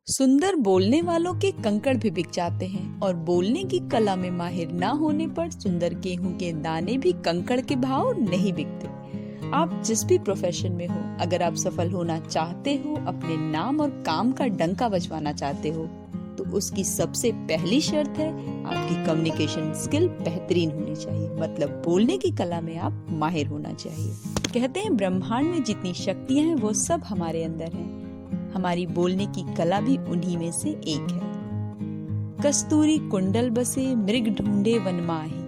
सुंदर बोलने वालों के कंकड़ भी बिक जाते हैं और बोलने की कला में माहिर ना होने पर सुंदर गेहूं के दाने भी कंकड़ के भाव नहीं बिकते। आप जिस भी प्रोफेशन में हो, अगर आप सफल होना चाहते हो, अपने नाम और काम का डंका बजवाना चाहते हो, तो उसकी सबसे पहली शर्त है आपकी कम्युनिकेशन स्किल बेहतरीन होनी चाहिए। मतलब बोलने की कला में आप माहिर होना चाहिए। कहते हैं ब्रह्मांड में जितनी शक्तियां हैं वो सब हमारे अंदर हैं। हमारी बोलने की कला भी उन्हीं में से एक है। कस्तूरी कुंडल बसे मृग ढूंढे वन माही,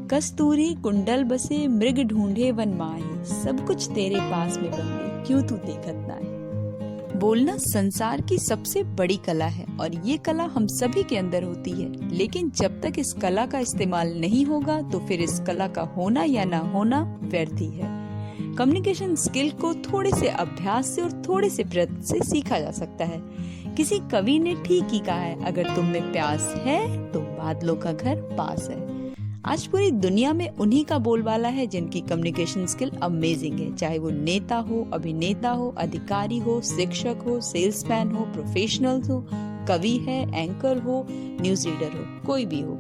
कस्तूरी कुंडल बसे मृग ढूंढे वन माही, सब कुछ तेरे पास में बंदे क्यों तू देखत नाहीं। बोलना संसार की सबसे बड़ी कला है और ये कला हम सभी के अंदर होती है, लेकिन जब तक इस कला का इस्तेमाल नहीं होगा तो फिर इस कला का होना या ना होना व्यर्थ ही है। कम्युनिकेशन स्किल को थोड़े से अभ्यास से और थोड़े से प्रयत्न से सीखा जा सकता है। किसी कवि ने ठीक ही कहा है, अगर तुम में प्यास है तो बादलों का घर पास है। आज पूरी दुनिया में उन्हीं का बोलबाला है जिनकी कम्युनिकेशन स्किल अमेजिंग है। चाहे वो नेता हो, अभिनेता हो, अधिकारी हो, शिक्षक हो, सेल्समैन हो, प्रोफेशनल हो, कवि है, एंकर हो, न्यूज रीडर हो, कोई भी हो।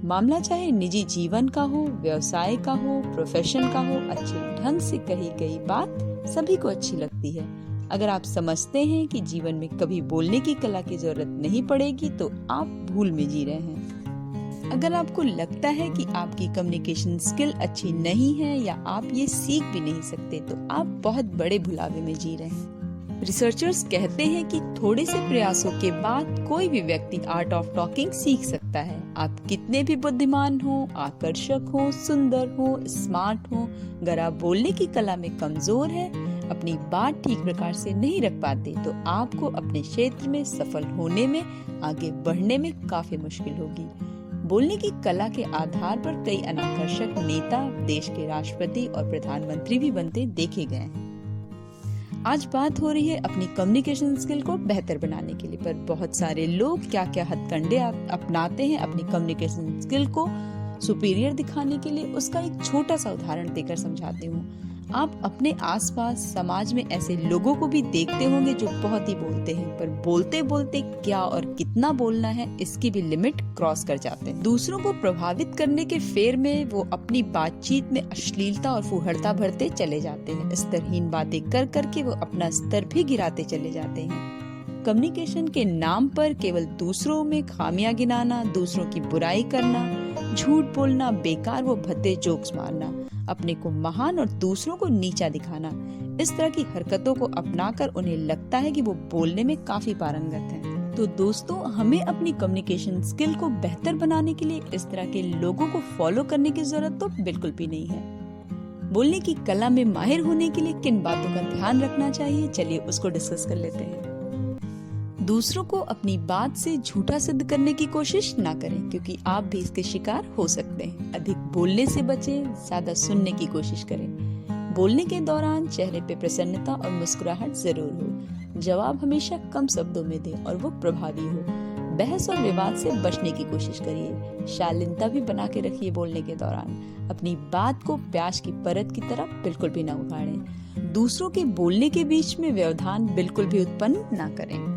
मामला चाहे निजी जीवन का हो, व्यवसाय का हो, प्रोफेशन का हो, अच्छे ढंग से कही गई बात सभी को अच्छी लगती है। अगर आप समझते हैं कि जीवन में कभी बोलने की कला की जरूरत नहीं पड़ेगी तो आप भूल में जी रहे हैं। अगर आपको लगता है कि आपकी कम्युनिकेशन स्किल अच्छी नहीं है या आप ये सीख भी नहीं सकते तो आप बहुत बड़े भुलावे में जी रहे हैं। रिसर्चर्स कहते हैं कि थोड़े से प्रयासों के बाद कोई भी व्यक्ति आर्ट ऑफ टॉकिंग सीख सकता है। आप कितने भी बुद्धिमान हो, आकर्षक हो, सुंदर हो, स्मार्ट हो, अगर आप बोलने की कला में कमजोर है, अपनी बात ठीक प्रकार से नहीं रख पाते, तो आपको अपने क्षेत्र में सफल होने में, आगे बढ़ने में काफी मुश्किल होगी। बोलने की कला के आधार पर कई अनाकर्षक नेता, देश के राष्ट्रपति और प्रधानमंत्री भी बनते देखे गए हैं। आज बात हो रही है अपनी कम्युनिकेशन स्किल को बेहतर बनाने के लिए, पर बहुत सारे लोग क्या क्या हथकंडे अपनाते हैं अपनी कम्युनिकेशन स्किल को सुपीरियर दिखाने के लिए। उसका एक छोटा सा उदाहरण देकर समझाती हूँ। आप अपने आसपास समाज में ऐसे लोगों को भी देखते होंगे जो बहुत ही बोलते हैं, पर बोलते बोलते क्या और कितना बोलना है इसकी भी लिमिट क्रॉस कर जाते हैं। दूसरों को प्रभावित करने के फेर में वो अपनी बातचीत में अश्लीलता और फुहड़ता भरते चले जाते हैं। स्तरहीन बातें कर करके वो अपना स्तर भी गिराते चले जाते हैं। कम्युनिकेशन के नाम पर केवल दूसरों में खामियां गिनाना, दूसरों की बुराई करना, झूठ बोलना, बेकार वो भद्दे जोक्स मारना, अपने को महान और दूसरों को नीचा दिखाना, इस तरह की हरकतों को अपनाकर उन्हें लगता है कि वो बोलने में काफी पारंगत हैं। तो दोस्तों, हमें अपनी कम्युनिकेशन स्किल को बेहतर बनाने के लिए इस तरह के लोगों को फॉलो करने की जरूरत तो बिल्कुल भी नहीं है। बोलने की कला में माहिर होने के लिए किन बातों का ध्यान रखना चाहिए, चलिए उसको डिस्कस कर लेते हैं। दूसरों को अपनी बात से झूठा सिद्ध करने की कोशिश ना करें, क्योंकि आप भी इसके शिकार हो सकते हैं। अधिक बोलने से बचें, ज्यादा सुनने की कोशिश करें। बोलने के दौरान चेहरे पे प्रसन्नता और मुस्कुराहट जरूर हो। जवाब हमेशा कम शब्दों में दें और वो प्रभावी हो। बहस और विवाद से बचने की कोशिश करिए। शालीनता भी बना के रखिए बोलने के दौरान। अपनी बात को प्याज की परत की तरह बिल्कुल भी ना उगाड़ें। दूसरों के बोलने के बीच में व्यवधान बिल्कुल भी उत्पन्न ना करें।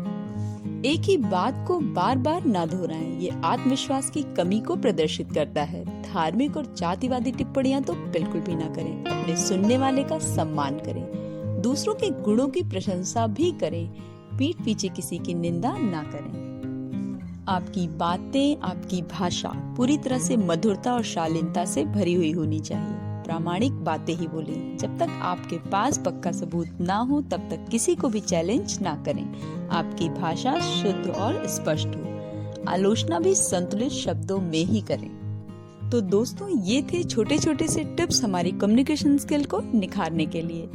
एक ही बात को बार बार ना दोहराएं, ये आत्मविश्वास की कमी को प्रदर्शित करता है। धार्मिक और जातिवादी टिप्पणियां तो बिल्कुल भी ना करें। अपने सुनने वाले का सम्मान करें। दूसरों के गुणों की प्रशंसा भी करें। पीठ पीछे किसी की निंदा ना करें। आपकी बातें, आपकी भाषा पूरी तरह से मधुरता और शालीनता से भरी हुई होनी चाहिए। प्रामाणिक बातें ही बोलें। जब तक आपके पास पक्का सबूत ना हो तब तक किसी को भी चैलेंज ना करें। आपकी भाषा शुद्ध और स्पष्ट हो। आलोचना भी संतुलित शब्दों में ही करें। तो दोस्तों, ये थे छोटे छोटे से टिप्स हमारी कम्युनिकेशन स्किल को निखारने के लिए।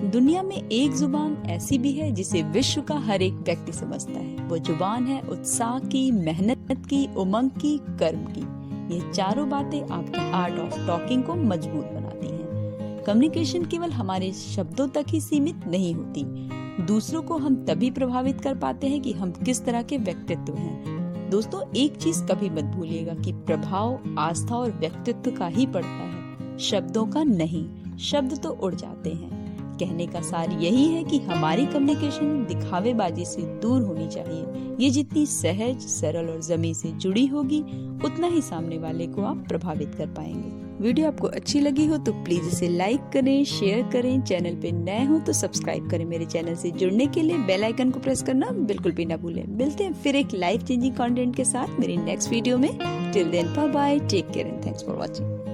दुनिया में एक जुबान ऐसी भी है जिसे विश्व का हर एक व्यक्ति समझता है। वो जुबान है उत्साह की, मेहनत की, उमंग की, कर्म की। ये चारों बातें आपकी आर्ट ऑफ टॉकिंग को मजबूत बनाती हैं। कम्युनिकेशन केवल हमारे शब्दों तक ही सीमित नहीं होती। दूसरों को हम तभी प्रभावित कर पाते हैं कि हम किस तरह के व्यक्तित्व हैं। दोस्तों, एक चीज कभी मत भूलिएगा कि प्रभाव आस्था और व्यक्तित्व का ही पड़ता है, शब्दों का नहीं। शब्द तो उड़ जाते हैं। कहने का सार यही है कि हमारी कम्युनिकेशन दिखावेबाजी से दूर होनी चाहिए। ये जितनी सहज, सरल और जमीन से जुड़ी होगी, उतना ही सामने वाले को आप प्रभावित कर पाएंगे। वीडियो आपको अच्छी लगी हो तो प्लीज इसे लाइक करें, शेयर करें। चैनल पे नए हो तो सब्सक्राइब करें। मेरे चैनल से जुड़ने के लिए बेल आइकन को प्रेस करना बिल्कुल भी ना भूलें। मिलते हैं फिर एक लाइफ चेंजिंग कंटेंट के साथ मेरी नेक्स्ट वीडियो में। Till then bye bye, take care and thanks for watching.